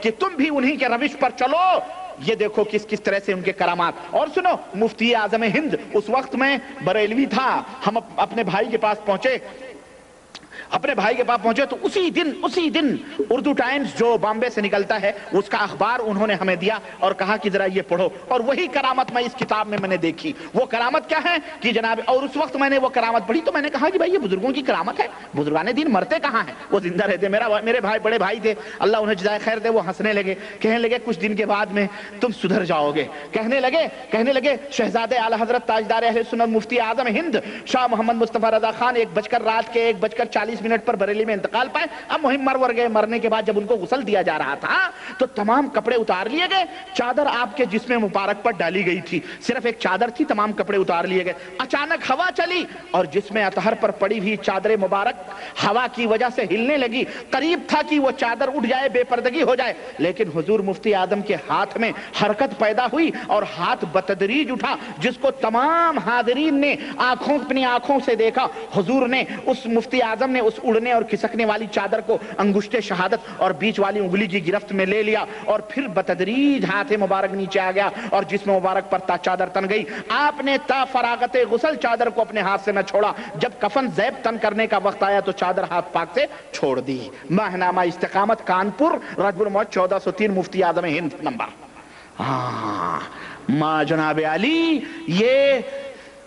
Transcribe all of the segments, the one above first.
کہ تم بھی انہی کے روش پر چلو. یہ دیکھو کس طرح سے ان کے کرامات. اور سنو, مفتی اعظم ہند اس وقت میں بریلوی تھا. ہم اپنے بھائی کے پاس پہنچے تو اسی دن اردو ٹائمز جو بامبے سے نکلتا ہے اس کا اخبار انہوں نے ہمیں دیا اور کہا کہ ذرا یہ پڑھو. اور وہی کرامت میں اس کتاب میں نے دیکھی. وہ کرامت کیا ہے کہ جناب, اور اس وقت میں نے وہ کرامت پڑھی تو میں نے کہا کہ بھائی یہ بزرگوں کی کرامت ہے, بزرگان دین مرتے کہاں ہیں, وہ زندہ رہتے. میرے بھائی بڑے بھائی تھے, اللہ انہیں جزائے خیر دے, وہ ہنسنے لگے, کہنے لگے کچھ دن کے بعد میں تم سدھر جاؤ گے. کہنے لگے شہزادے اعلی حضرت تاجدار اہل سنت مفتی اعظم ہند شاہ محمد مصطفیٰ رضا خان 1:40 پر بریلی میں انتقال پائے. اب مہم مر گئے. مرنے کے بعد جب ان کو غسل دیا جا رہا تھا تو تمام کپڑے اتار لیے گئے. چادر آپ کے جسم مبارک پر ڈالی گئی تھی, صرف ایک چادر تھی, تمام کپڑے اتار لیے گئے. اچانک ہوا چلی اور جسم اطہر پر پڑی ہوئی چادر مبارک ہوا کی وجہ سے ہلنے لگی. قریب تھا کہ وہ چادر اٹھ جائے, بے پردگی ہو جائے, لیکن حضور مفتی اعظم کے ہاتھ میں حرکت پیدا ہوئی اور ہاتھ بتدریج اٹھا, جس کو تمام حاضرین نے اپنی آنکھوں سے دیکھا. حضور نے اس مفتی اعظم نے اس اڑنے اور کھسکنے والی چادر کو انگشت شہادت اور بیچ والی انگلی کی گرفت میں لے لیا اور پھر بتدریج ہاتھ مبارک نیچے آ گیا اور جسم مبارک پر چادر تن گئی. آپ نے تا فراغت غسل چادر کو اپنے ہاتھ سے نہ چھوڑا. جب کفن زیب تن کرنے کا وقت آیا تو چادر ہاتھ پاک سے چھوڑ دی. ماہنامہ استقامت کانپور, رجب الموت 1403, مفتی اعظم ہند نمبر. ماں جناب علی, یہ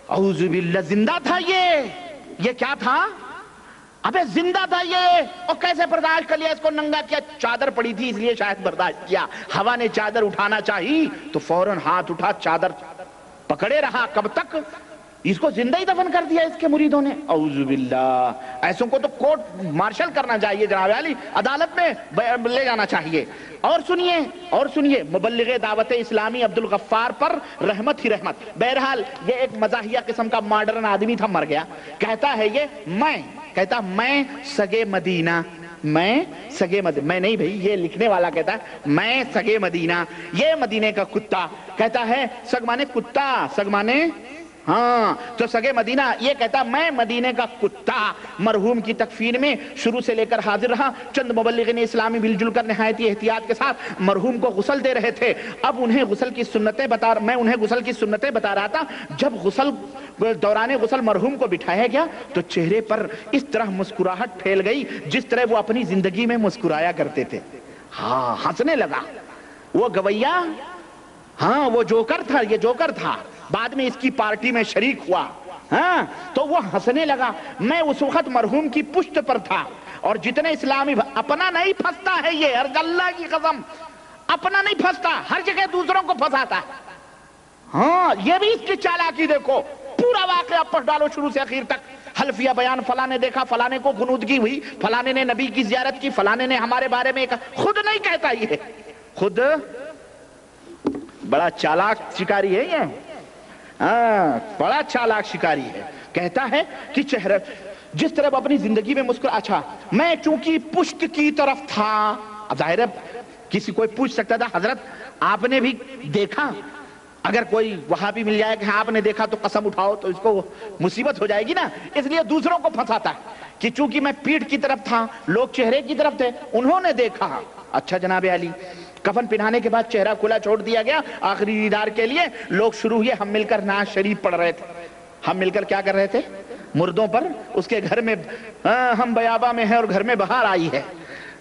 اعوذ باللہ زندہ تھا. یہ کیا تھا؟ ابے زندہ تھا یہ. اور کیسے برداشت کر لیا اس کو, ننگا کیا, چادر پڑی تھی اس لیے شاید برداشت کیا. ہوا نے چادر اٹھانا چاہی تو فوراً ہاتھ اٹھا, چادر پکڑے رہا. کب تک؟ اس کو زندہ ہی دفن کر دیا اس کے مریدوں نے. اعوذ باللہ. ایسوں کو تو کورٹ مارشل کرنا چاہیے جناب علی, عدالت میں لے جانا چاہیے. اور سنیے, مبلغ دعوت اسلامی عبد الغفار پر رحمت ہی رحمت. بہرحال یہ ایک مزاحیہ قسم کا ماڈرن آدمی تھا, مر گیا. کہتا ہے میں سگے مدینہ, میں نہیں بھئی, یہ لکھنے والا کہتا ہے میں سگے مدینہ, یہ مدینے کا کتا. کہتا ہے سگ مانے کتا, سگ مانے ہاں, تو سگے مدینہ. یہ کہتا میں مدینے کا کتا. مرحوم کی تکفین میں شروع سے لے کر حاضر رہا. چند مبلغین اسلامی مل جل کر نہایت احتیاط کے ساتھ مرحوم کو غسل دے رہے تھے. اب میں انہیں غسل کی سنتیں بتا رہا تھا. جب دوران غسل مرحوم کو بٹھایا گیا تو چہرے پر اس طرح مسکراہٹ پھیل گئی جس طرح وہ اپنی زندگی میں مسکرایا کرتے تھے. ہنسنے لگا. وہ گویا, وہ جوکر تھا, یہ جوکر تھا. بعد میں اس کی پارٹی میں شریک ہوا. تو وہ ہنسنے لگا. میں اس وقت مرحوم کی پشت پر تھا اور جتنے اسلامی اپنا نہیں پھنستا ہے یہ, اللہ کی قسم اپنا نہیں پھنستا, ہر جگہ دوسروں کو پھنساتا ہے. یہ بھی اس کی چالاکی دیکھو. پورا واقعہ پڑھ ڈالو شروع سے اخیر تک. حلفیہ بیان, فلاں نے دیکھا, فلاں کو غنودگی ہوئی, فلاں نے نبی کی زیارت کی, فلاں نے ہمارے بارے میں خود نہیں کہتا. یہ خود بڑا چالاک شکاری ہے, یہ بڑا چالاک شکاری ہے. کہتا ہے کہ چہرہ جس طرح اپنی زندگی میں اچھا میں چونکہ پشت کی طرف تھا. اب ظاہر ہے کسی کوئی پوچھ سکتا تھا حضرت آپ نے بھی دیکھا, اگر کوئی وہاں بھی مل جائے کہ آپ نے دیکھا تو قسم اٹھاؤ تو اس کو مصیبت ہو جائے گی نا. اس لیے دوسروں کو پھنساتا ہے کہ چونکہ میں پیٹھ کی طرف تھا, لوگ چہرے کی طرف تھے, انہوں نے دیکھا. اچھا جناب علی, کفن پہنانے کے بعد چہرہ کھلا چھوڑ دیا گیا آخری دیدار کے لیے. لوگ شروع ہوئے, ہم مل کر نعت شریف پڑھ رہے تھے. ہم مل کر کیا کر رہے تھے؟ مردوں پر, اس کے گھر میں ہم بیابا میں ہیں اور گھر میں بہار آئی ہے.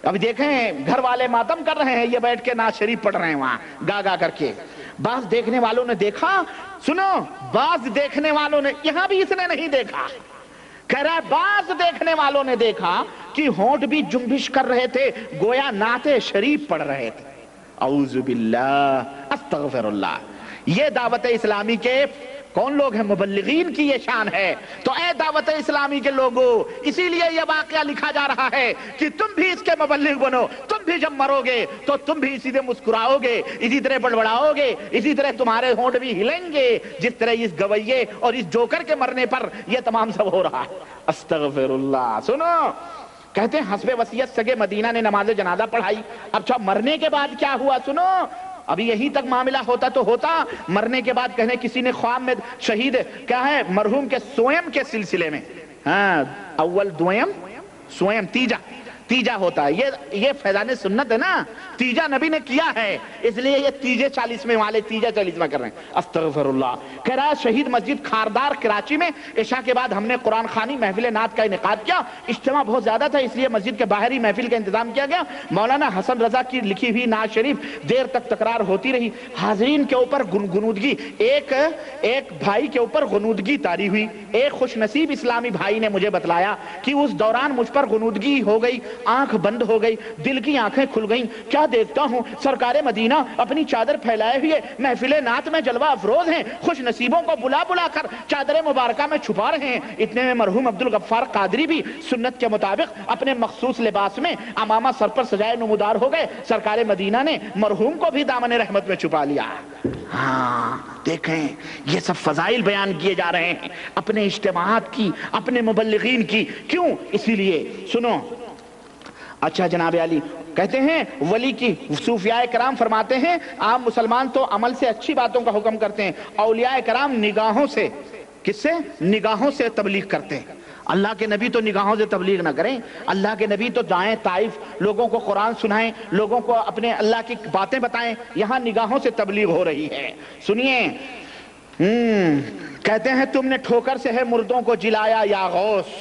اب دیکھیں گھر والے ماتم کر رہے ہیں, یہ بیٹھ کے نعت شریف پڑھ رہے ہیں وہاں گا کر کے. بعض دیکھنے والوں نے دیکھا, سنو, بعض دیکھنے والوں نے, یہاں بھی اس نے نہیں دیکھا, کہہ رہا ہے بعض دیکھنے والوں نے دیکھا کہ ہونٹ بھی جنبش کر رہے تھے, گویا نعت شریف پڑھ رہے تھے. اعوذ باللہ, استغفر اللہ. یہ دعوت اسلامی کے کون لوگ ہیں؟ مبلغین کی یہ شان ہے. تو اے دعوت اسلامی کے لوگوں, اسی لیے یہ واقعہ لکھا جا رہا ہے کہ تم بھی اس کے مبلغ بنو. تم بھی جب مرو گے تو تم بھی اسی طرح مسکراؤ گے, اسی طرح بڑبڑاؤ گے, اسی طرح تمہارے ہونٹ بھی ہلیں گے جس طرح اس گویے اور اس جوکر کے مرنے پر یہ تمام سب ہو رہا ہے. استغفر اللہ. سنو, کہتے ہیں حسب وصیت سگے مدینہ نے نماز جنازہ پڑھائی. اب جب مرنے کے بعد کیا ہوا سنو, ابھی یہیں تک معاملہ ہوتا تو ہوتا. مرنے کے بعد کہنے کسی نے خواب میں شہید کیا ہے مرحوم کے سوئم کے سلسلے میں, اول دویم سوئم تیجا ہوتا ہے. یہ فیضان سنت ہے نا, تیجا نبی نے کیا ہے, اس لیے یہ تیجے 40ویں والے تیجا 40واں کر رہے ہیں. استغفر اللہ. کہہ رہا ہے شہید مسجد خاردار کراچی میں عشاء کے بعد ہم نے قرآن خوانی محفل نعت کا انعقاد کیا. اجتماع بہت زیادہ تھا, اس لیے مسجد کے باہر ہی محفل کا انتظام کیا گیا. مولانا حسن رضا کی لکھی ہوئی نعت شریف دیر تک تکرار ہوتی رہی. حاضرین کے اوپر گنگنودگی, ایک بھائی کے اوپر غنودگی طاری ہوئی. ایک خوش نصیب اسلامی بھائی نے مجھے بتلایا کہ اس دوران مجھ پر غنودگی ہو گئی, آنکھ بند ہو گئی, دل کی آنکھیں کھل گئیں. کیا دیکھتا ہوں سرکار مدینہ اپنی چادر پھیلائے ہوئے محفل نعت میں جلوہ افروز ہیں, خوش نصیبوں کو بلا بلا کر چادر مبارکہ میں چھپا رہے ہیں. اتنے میں مرحوم عبدالغفار قادری بھی سنت کے مطابق اپنے مخصوص لباس میں امامہ سر پر سجائے نمودار ہو گئے. سرکار مدینہ نے مرحوم کو بھی دامن رحمت میں چھپا لیا. ہاں دیکھیں, یہ سب فضائل بیان کیے جا رہے ہیں اپنے اجتماعات کی, اپنے مبلغین کی. کیوں؟ اسی لیے سنو. اچھا جناب علی کہتے ہیں ولی کی صوفیاء کرام فرماتے ہیں عام مسلمان تو عمل سے اچھی باتوں کا حکم کرتے ہیں, اولیاء کرام نگاہوں سے, کس سے؟ نگاہوں سے تبلیغ کرتے ہیں. اللہ کے نبی تو نگاہوں سے تبلیغ نہ کریں, اللہ کے نبی تو جائیں طائف, لوگوں کو قرآن سنائیں, لوگوں کو اپنے اللہ کی باتیں بتائیں. یہاں نگاہوں سے تبلیغ ہو رہی ہے. سنیے, کہتے ہیں تم نے ٹھوکر سے ہے مردوں کو جلایا یا غوث,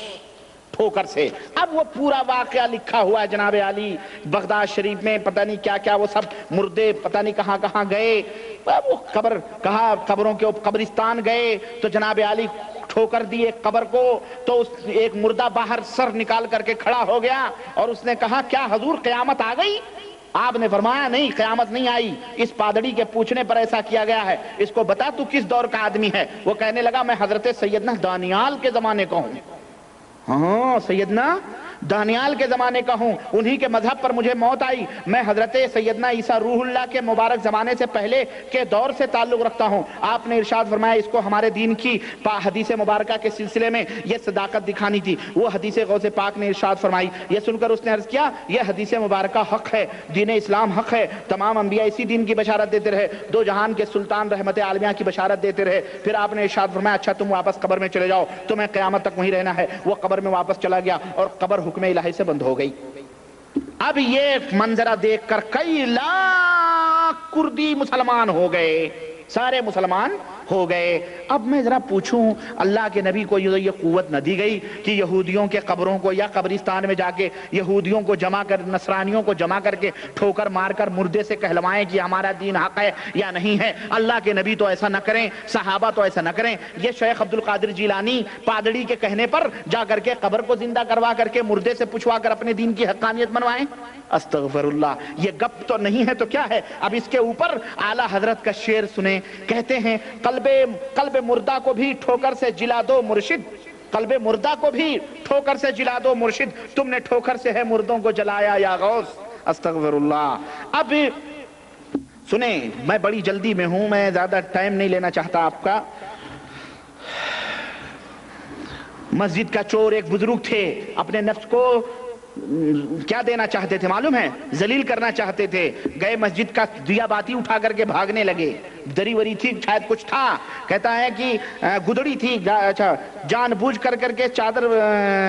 ٹھوکر سے. اب وہ پورا واقعہ لکھا ہوا ہے جناب علی, بغداد شریف میں پتہ نہیں کیا کیا, وہ سب مردے پتہ نہیں کہاں کہاں گئے. وہ قبر کہا, قبروں کے قبرستان گئے تو جناب علی ٹھوکر دی ایک قبر کو, تو ایک مردہ باہر سر نکال کر کے کھڑا ہو گیا اور اس نے کہا کیا حضور قیامت آ گئی؟ آپ نے فرمایا نہیں, قیامت نہیں آئی. اس پادڑی کے پوچھنے پر ایسا کیا گیا ہے, اس کو بتا تو کس دور کا آدمی ہے. وہ کہنے لگا میں حضرت سیدنا دانیال کے زمانے کا ہوں. ہاں سیدنا دانیال کے زمانے کا ہوں, انہی کے مذہب پر مجھے موت آئی. میں حضرت سیدنا عیسیٰ روح اللہ کے مبارک زمانے سے پہلے کے دور سے تعلق رکھتا ہوں. آپ نے ارشاد فرمایا اس کو ہمارے دین کی حدیث مبارکہ کے سلسلے میں یہ صداقت دکھانی تھی. وہ حدیث غوث پاک نے ارشاد فرمائی. یہ سن کر اس نے عرض کیا یہ حدیث مبارکہ حق ہے, دین اسلام حق ہے, تمام انبیاء اسی دین کی بشارت دیتے رہے, دو جہان کے سلطان رحمت عالمیہ کی بشارت دیتے رہے. پھر آپ نے ارشاد فرمایا اچھا تم واپس قبر میں چلے جاؤ, تمہیں قیامت تک وہیں رہنا ہے. وہ قبر میں واپس چلا گیا اور قبر حکم الہی سے بند ہو گئی. اب یہ منظرہ دیکھ کر کئی لاکھ کردی مسلمان ہو گئے, سارے مسلمان ہو گئے. اب میں ذرا پوچھوں, اللہ کے نبی کو یہ قوت نہ دی گئی کہ یہودیوں کے قبروں کو یا قبرستان میں جا کے یہودیوں کو جمع کر, نصرانیوں کو جمع کر کے ٹھوکر مار کر مردے سے کہلوائیں کہ ہمارا دین حق ہے یا نہیں ہے؟ اللہ کے نبی تو ایسا نہ کریں, صحابہ تو ایسا نہ کریں. یہ شیخ عبد القادر جیلانی پادڑی کے کہنے پر جا کر کے قبر کو زندہ کروا کر کے مردے سے پوچھوا کر اپنے دین کی حقانیت منوائیں. استغفر اللہ, یہ گپ تو نہیں ہے تو کیا ہے؟ اب اس کے اوپر اعلیٰ حضرت کا شعر سنیں. کہتے ہیں قلب مردہ کو بھی ٹھوکر سے جلا دو مرشد, قلب مردہ کو بھی ٹھوکر سے جلا دو مرشد, تم نے ٹھوکر سے ہے مردوں کو جلایا یا غوث. استغفر اللہ. اب سنیں, میں بڑی جلدی میں ہوں, میں زیادہ ٹائم نہیں لینا چاہتا آپ کا. مسجد کا چور ایک بزرگ تھے, اپنے نفس کو کیا دینا چاہتے تھے معلوم ہے؟ ذلیل کرنا چاہتے تھے. گئے مسجد کا دیا باتی اٹھا کر کے بھاگنے لگے. دری وری تھی, شاید کچھ تھا, کہتا ہے کہ گدڑی تھی. اچھا, جان بوجھ کر کے چادر,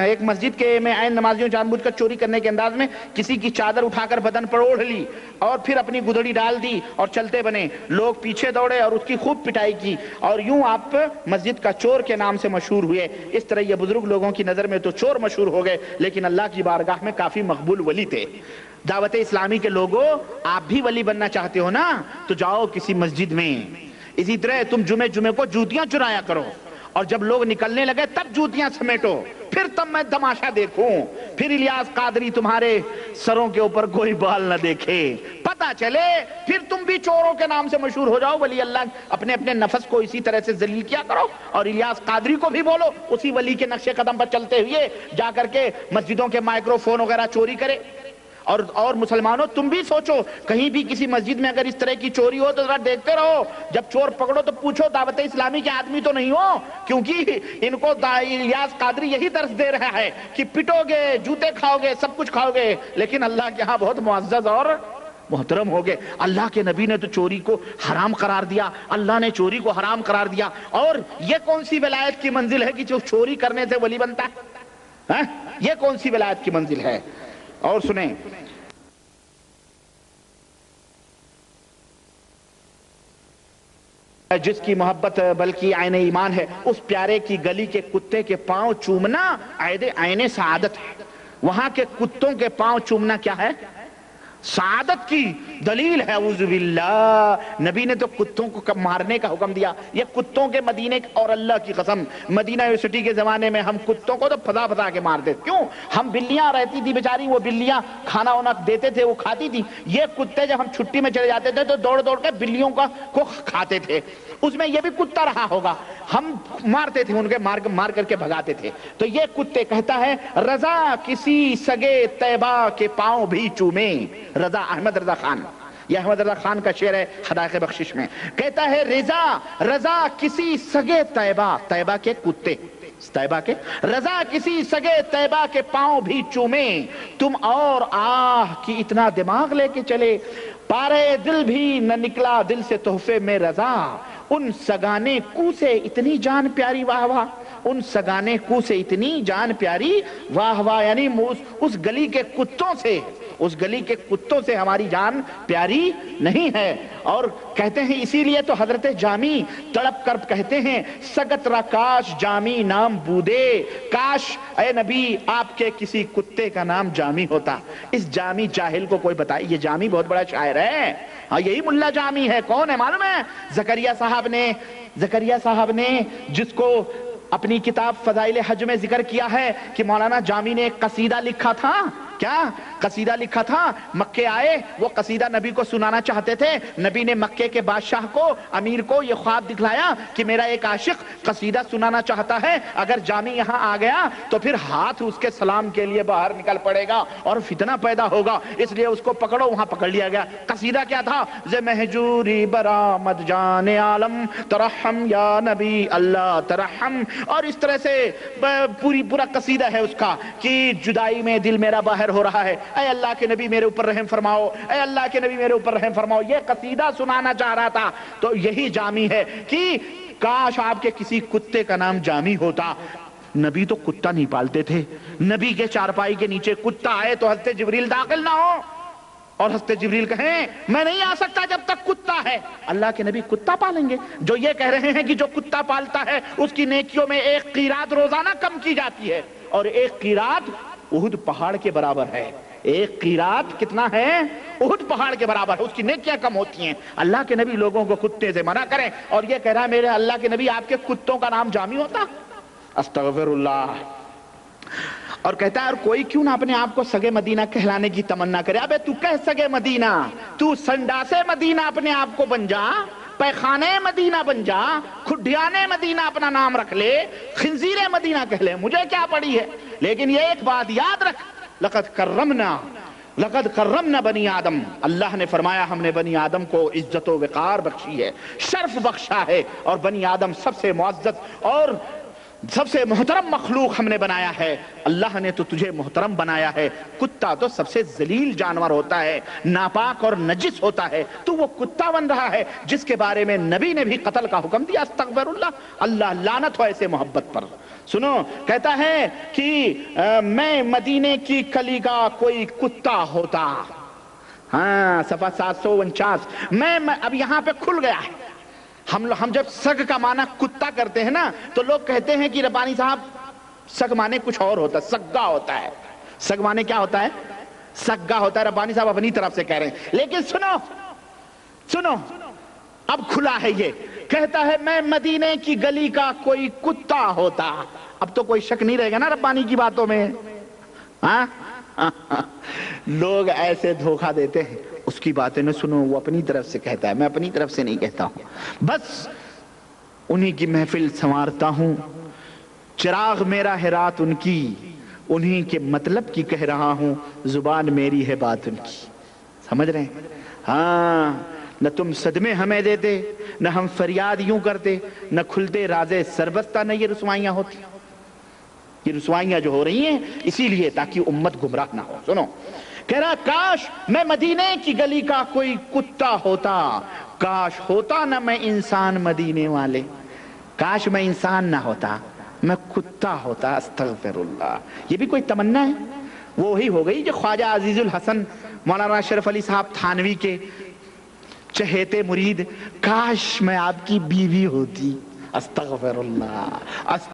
ایک مسجد کے میں عین نمازیوں جان بوجھ کر چوری کرنے کے انداز میں کسی کی چادر اٹھا کر بدن پر اوڑھ لی اور پھر اپنی گدڑی ڈال دی اور چلتے بنے. لوگ پیچھے دوڑے اور اس کی خوب پٹائی کی اور یوں آپ مسجد کا چور کے نام سے مشہور ہوئے. اس طرح یہ بزرگ لوگوں کی نظر میں تو چور مشہور ہو گئے, لیکن اللہ کی بارگاہ میں کافی مقبول ولی تھے. دعوت اسلامی کے لوگوں, آپ بھی ولی بننا چاہتے ہو نا تو جاؤ کسی مسجد میں. اسی طرح تم جمعے کو جوتیاں چرایا کرو, اور جب لوگ نکلنے لگے تب جوتیاں سمیٹو, پھر تب میں تماشا دیکھوں, پھر الیاس قادری تمہارے سروں کے اوپر کوئی بال نہ دیکھے, پتہ چلے پھر تم بھی چوروں کے نام سے مشہور ہو جاؤ. ولی اللہ اپنے نفس کو اسی طرح سے ذلیل کیا کرو, اور الیاس قادری کو بھی بولو اسی ولی کے نقش قدم پر چلتے ہوئے جا کر کے مسجدوں کے مائکرو فون وغیرہ چوری کرے. اور مسلمانوں تم بھی سوچو, کہیں بھی کسی مسجد میں اگر اس طرح کی چوری ہو تو ذرا دیکھتے رہو, جب چور پکڑو تو پوچھو دعوت اسلامی کے آدمی تو نہیں ہو, کیونکہ ان کو الیاس قادری یہی درس دے رہا ہے کہ پٹو گے, جوتے کھاؤ گے, سب کچھ کھاؤ گے, لیکن اللہ کے ہاں بہت معزز اور محترم ہو گئے. اللہ کے نبی نے تو چوری کو حرام قرار دیا, اللہ نے چوری کو حرام قرار دیا. اور یہ کون سی ولایت کی منزل ہے کہ جو چوری کرنے سے ولی بنتا ہے؟ یہ کون سی ولایت کی منزل ہے؟ اور سنیں، جس کی محبت بلکہ عین ایمان ہے، اس پیارے کی گلی کے کتے کے پاؤں چومنا عین سعادت ہے۔ وہاں کے کتوں کے پاؤں چومنا کیا ہے؟ سعادت کی دلیل ہے۔ اعوذ باللہ، نبی نے تو کتوں کو مارنے کا حکم دیا، یہ کتوں کے مدینے، اور اللہ کی قسم مدینہ یونیورسٹی کے زمانے میں ہم کتوں کو تو پھدا پھدا کے مار دیتے۔ کیوں؟ ہم بلیاں رہتی تھی بیچاری، وہ بلیاں کھانا وانا دیتے تھے، وہ کھاتی تھی۔ یہ کتے جب ہم چھٹی میں چلے جاتے تھے تو دوڑ دوڑ کے بلیوں کو کھاتے تھے۔ اس میں یہ بھی کتا رہا ہوگا، ہم مارتے تھے ان کے، مار کر کے بھگاتے تھے۔ تو یہ کتے کہتا ہے رضا کسی سگے طیبہ کے پاؤں بھی چومے۔ رضا احمد رضا خان، یہ احمد رضا خان کا شعر ہے حدائق بخشش میں، کہتا ہے رضا کسی سگے طیبہ کے کتے، طیبہ کے رضا کسی سگے طیبہ کے پاؤں بھی چومے، تم اور آہ کی اتنا دماغ لے کے چلے، پارے دل بھی نہ نکلا دل سے تحفے میں رضا، ان سگانے کو سے اتنی جان پیاری واہ واہ، ان سگانے کو سے اتنی جان پیاری واہ واہ، یعنی اس گلی کے کتوں سے، اس گلی کے کتوں سے ہماری جان پیاری نہیں ہے۔ اور کہتے ہیں اسی لیے تو حضرت جامی تڑپ کر کہتے ہیں سگت را کاش جامی نام بودے، کاش اے نبی آپ کے کسی کتے کا نام جامی ہوتا۔ اس جامی جاہل کو کوئی بتائے، یہ جامی بہت بڑا شاعر ہے، ہاں یہی ملا جامی ہے۔ کون ہے معلوم ہے؟ زکریا صاحب نے جس کو اپنی کتاب فضائل حج میں ذکر کیا ہے کہ مولانا جامی نے ایک قصیدہ لکھا تھا۔ کیا قصیدہ لکھا تھا؟ مکے آئے، وہ قصیدہ نبی کو سنانا چاہتے تھے، نبی نے مکے کے بادشاہ کو، امیر کو یہ خواب دکھلایا کہ میرا ایک عاشق قصیدہ سنانا چاہتا ہے، اگر جامی یہاں آ گیا تو پھر ہاتھ اس کے سلام کے لیے باہر نکل پڑے گا اور فتنہ پیدا ہوگا، اس لیے اس کو پکڑو۔ وہاں پکڑ لیا گیا۔ قصیدہ کیا تھا؟ ز مہجوری برآمد جان عالم ترحم یا نبی اللہ ترحم، اور اس طرح سے پورا قصیدہ ہے اس کا کہ جدائی میں دل میرا باہر ہو رہا ہے، اے اللہ کے نبی میرے اوپر رحم فرماؤ، اے اللہ کے نبی میرے اوپر رحم فرماؤ، یہ قصیدہ سنانا چاہ رہا تھا۔ تو یہی جامی ہے کہ کاش آپ کے کسی کتے کا نام جامی ہوتا۔ نبی تو کتا نہیں پالتے تھے، نبی کے چارپائی کے نیچے کتا آئے تو حضرت جبریل داخل نہ ہو، اور حضرت جبریل کہیں میں نہیں آ سکتا جب تک کتا ہے۔ اللہ کے نبی کتا پالیں گے؟ جو یہ کہہ رہے ہیں کہ جو کتا پالتا ہے اس کی نیکیوں میں ایک قیرات روزانہ کم کی جاتی ہے، اور ایک قیرات احد پہاڑ کے برابر ہے۔ ایک قیرات کتنا ہے؟ احد پہاڑ کے برابر ہے، اس کی نیکیاں کم ہوتی ہیں۔ اللہ کے نبی لوگوں کو کتے سے منع کریں، اور یہ کہہ رہا ہے میرے اللہ کے نبی آپ کے کتوں کا نام جامی ہوتا؟ استغفر اللہ۔ اور کہتا ہے اور کوئی کیوں نہ اپنے آپ کو سگے مدینہ کہلانے کی تمنا کرے۔ ابے تو کہہ سگے مدینہ، تو سنڈاسے مدینہ اپنے آپ کو بن جا، پیخانے مدینہ بن جا، کھڈیانے مدینہ اپنا نام رکھ لے، خنزیر مدینہ کہہ لے، مجھے کیا پڑی ہے۔ لیکن یہ ایک بات یاد رکھ، لقد کرمنا بنی آدم، اللہ نے فرمایا ہم نے بنی آدم کو عزت و وقار بخشی ہے، شرف بخشا ہے، اور بنی آدم سب سے معزز اور سب سے محترم مخلوق ہم نے بنایا ہے۔ اللہ نے تو تجھے محترم بنایا ہے، کتا تو سب سے ذلیل جانور ہوتا ہے، ناپاک اور نجس ہوتا ہے، تو وہ کتا بن رہا ہے جس کے بارے میں نبی نے بھی قتل کا حکم دیا۔ استغفر اللہ، اللہ لعنت ہو ایسے محبت پر۔ سنو، کہتا ہے کہ میں مدینے کی کلی کا کوئی کتا ہوتا، ہاں صفحہ 749، میں اب یہاں پہ کھل گیا ہے۔ ہم جب سگ کا معنی کتا کرتے ہیں نا تو لوگ کہتے ہیں کہ ربانی صاحب سگ معنی کچھ اور ہوتا ہے، سگا ہوتا ہے۔ سگ معنی کیا ہوتا ہے؟ سگا ہوتا ہے، ربانی صاحب اپنی طرف سے کہہ رہے ہیں۔ لیکن سنو اب کھلا ہے یہ، کہتا ہے میں مدینے کی گلی کا کوئی کتا ہوتا۔ اب تو کوئی شک نہیں رہے گا نا ربانی کی باتوں میں، ہاں لوگ ایسے دھوکہ دیتے ہیں، اس کی باتیں نہ سنو، وہ اپنی طرف سے کہتا ہے، میں اپنی طرف سے نہیں کہتا ہوں، بس انہی کی محفل سنوارتا ہوں، چراغ میرا ہے رات ان کی، انہی کے مطلب کی کہہ رہا ہوں، زبان میری ہے بات ان کی۔ سمجھ رہے ہیں؟ ہاں، نہ تم صدمے ہمیں دیتے، نہ ہم فریاد یوں کرتے، نہ کھلتے رازے سربستہ، نہ یہ رسوائیاں ہوتی۔ یہ رسوائیاں جو ہو رہی ہیں اسی لیے تاکہ امت گمراہ نہ ہو۔ سنو، کہہ رہا کاش میں مدینے کی گلی کا کوئی کتا ہوتا، کاش ہوتا نہ میں انسان مدینے والے، کاش میں انسان نہ ہوتا، میں کتا ہوتا۔ استغفر اللہ، یہ بھی کوئی تمنا ہے؟ وہ وہی ہو گئی جو خواجہ عزیز الحسن مولانا اشرف علی صاحب تھانوی کے چہیتے مرید، کاش میں آپ کی بیوی ہوتی، استغفر اللہ